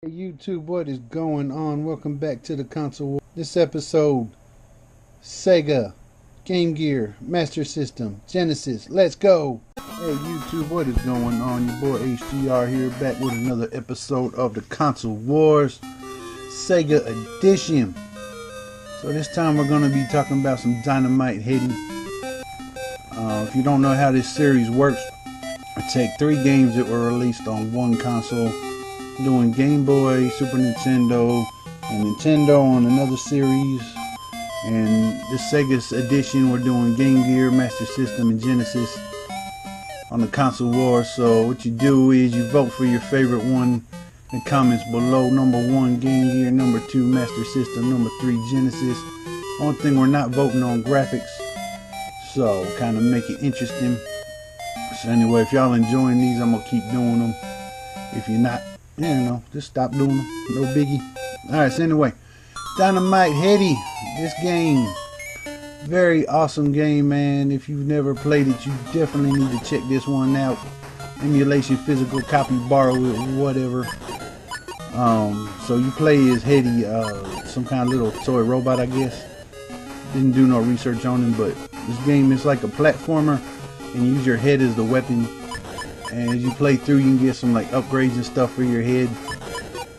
Hey YouTube, what is going on? Welcome back to the Console Wars. This episode, Sega, Game Gear, Master System, Genesis. Let's go! Hey YouTube, what is going on? Your boy HGR here, back with another episode of the Console Wars, Sega Edition. So this time we're going to be talking about some Dynamite Headdy. If you don't know how this series works, I take 3 games that were released on one console, doing Game Boy, Super Nintendo, and Nintendo on another series. And this Sega's edition, we're doing Game Gear, Master System, and Genesis on the Console Wars. So what you do is you vote for your favorite one in the comments below. Number 1 Game Gear, number 2 Master System, number 3 Genesis. Only thing, we're not voting on graphics, so kind of make it interesting. So anyway, if y'all enjoying these, I'm gonna keep doing them. If you're not, just stop doing them. No biggie. Alright, so anyway, Dynamite Headdy. This game, very awesome game, man. If you've never played it, you definitely need to check this one out. Emulation, physical copy, borrow it, whatever. So you play as Headdy, some kind of little toy robot, I guess. Didn't do no research on him, but this game is like a platformer, and you use your head as the weapon. And as you play through, you can get some like upgrades and stuff for your head.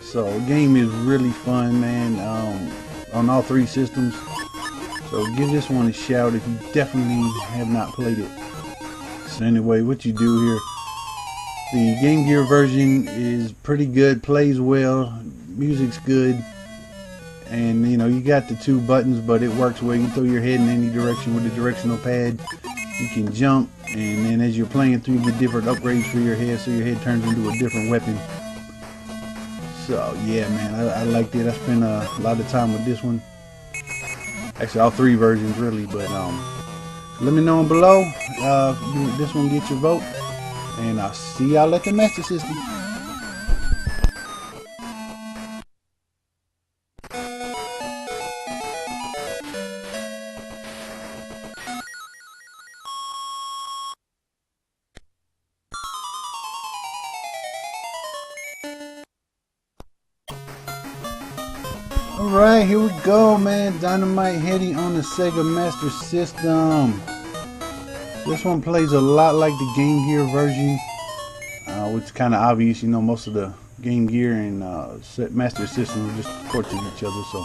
So the game is really fun, man, on all 3 systems. So give this one a shout if you definitely have not played it. So anyway, what you do here, the Game Gear version is pretty good, plays well, music's good. And you got the 2 buttons, but it works well. You can throw your head in any direction with the directional pad. You can jump, and then as you're playing through, you get different upgrades for your head, so your head turns into a different weapon. So yeah, man, I liked it. I spent a lot of time with this one. Actually, all 3 versions really, but let me know below if this one gets your vote, and I'll see y'all at the Master System. Alright, here we go, man. Dynamite Headdy on the Sega Master System. This one plays a lot like the Game Gear version, which is kind of obvious. Most of the Game Gear and Master System are just ports of each other. So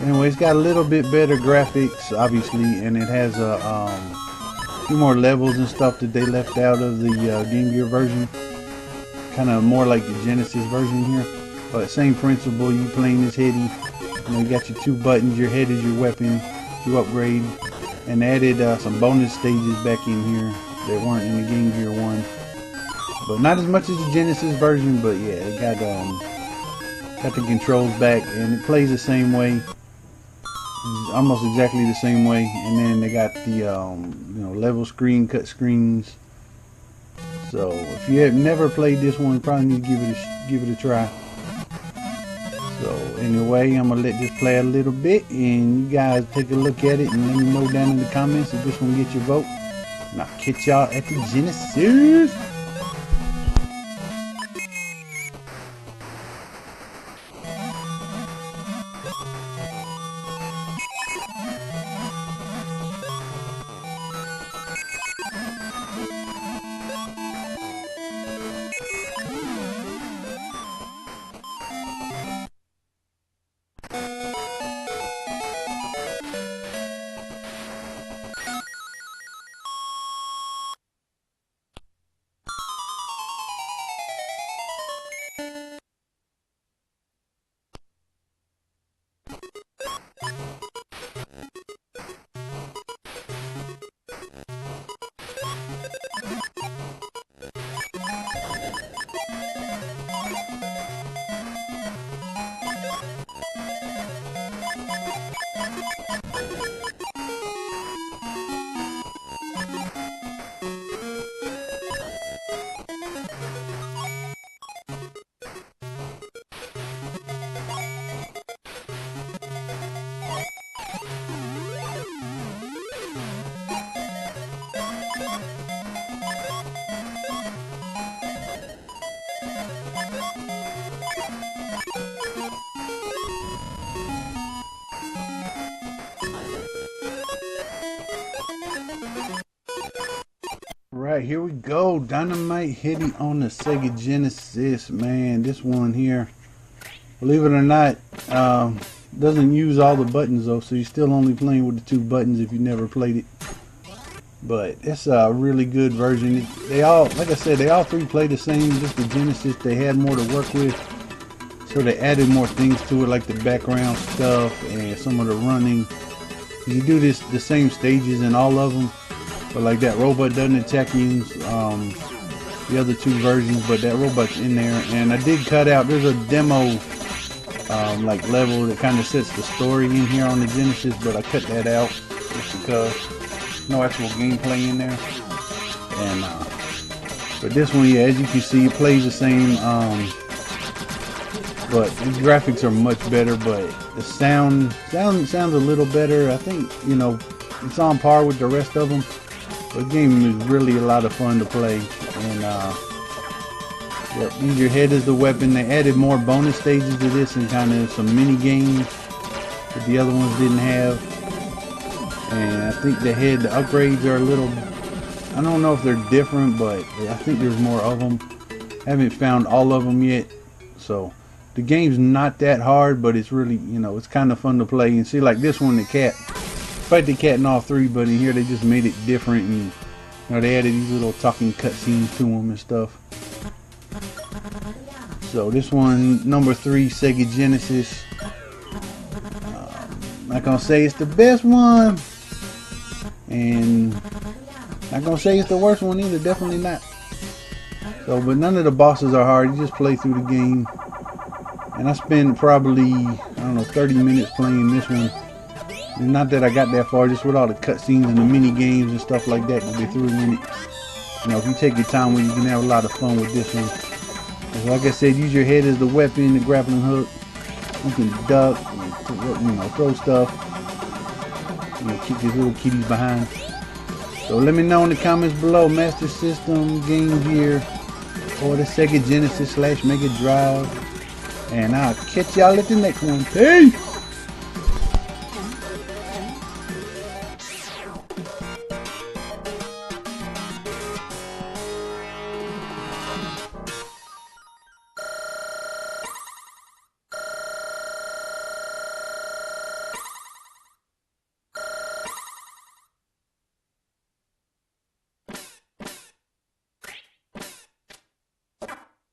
anyway, it's got a little bit better graphics, obviously, and it has a few more levels and stuff that they left out of the Game Gear version. Kind of more like the Genesis version here. But same principle, you playing this Headdy. You got your 2 buttons, your head is your weapon, you upgrade, and added some bonus stages back in here that weren't in the Game Gear one. But not as much as the Genesis version, but yeah, it got the controls back, and it plays the same way, almost exactly the same way. And then they got the level screen, cut screens. So if you have never played this one, you probably need to give it a try. So anyway, I'm gonna let this play a little bit, and you guys take a look at it and let me know down in the comments if this one gets your vote. And I'll catch y'all at the Genesis. Alright, here we go. Dynamite Headdy on the Sega Genesis. Man, this one here, believe it or not, doesn't use all the buttons though, so you're still only playing with the 2 buttons if you never played it. But it's a really good version. They all, like I said, they all 3 play the same. Just the Genesis, they had more to work with, so they added more things to it, like the background stuff and some of the running. You do the same stages in all of them, but like that robot doesn't attack you. The other 2 versions, but that robot's in there. And I did cut out, there's a demo like level that kind of sets the story in here on the Genesis, but I cut that out just because no actual gameplay in there. And but this one, yeah, as you can see, it plays the same, but the graphics are much better, but the sounds a little better. I think, you know, it's on par with the rest of them. The game is really a lot of fun to play. And yep, use your head as the weapon. They added more bonus stages to this and kind of some mini games that the other ones didn't have. And I think the upgrades are a little, I don't know if they're different, but I think there's more of them. I haven't found all of them yet. So the game's not that hard, but it's really, you know, it's kind of fun to play. And see, like this one, the cat, fight the cat in all 3, but in here they just made it different, and you know, they added these little talking cutscenes to them and stuff. So this one, number 3, Sega Genesis. Not gonna say it's the best one, and not gonna say it's the worst one either. Definitely not. So, but none of the bosses are hard. You just play through the game. And I spent probably, I don't know, 30 minutes playing this one. And not that I got that far, just with all the cutscenes and the mini games and stuff like that they threw in it. You know, if you take your time with it, you can have a lot of fun with this one. And like I said, use your head as the weapon, the grappling hook. You can duck, you know, throw stuff. You know, keep these little kitties behind. So let me know in the comments below, Master System, Game Gear, or the Sega Genesis / Mega Drive. And I'll catch y'all at the next one. Peace!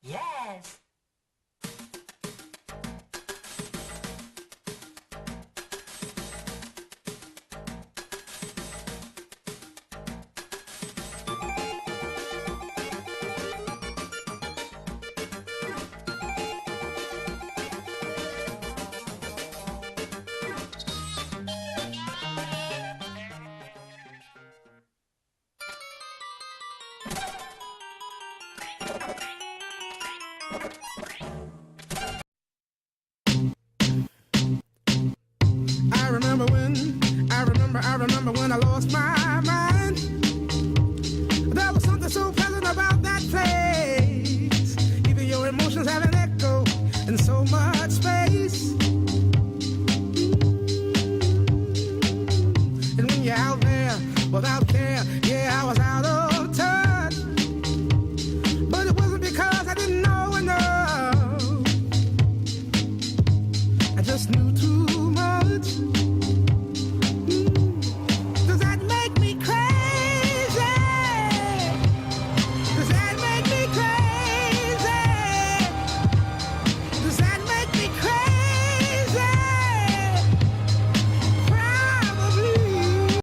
Yes! I remember when I lost my mind. There was something so pleasant about that place. Even your emotions have an echo in so much space. And when you're out there without care, yeah, I was out of touch. But it wasn't because I didn't know enough. I just knew too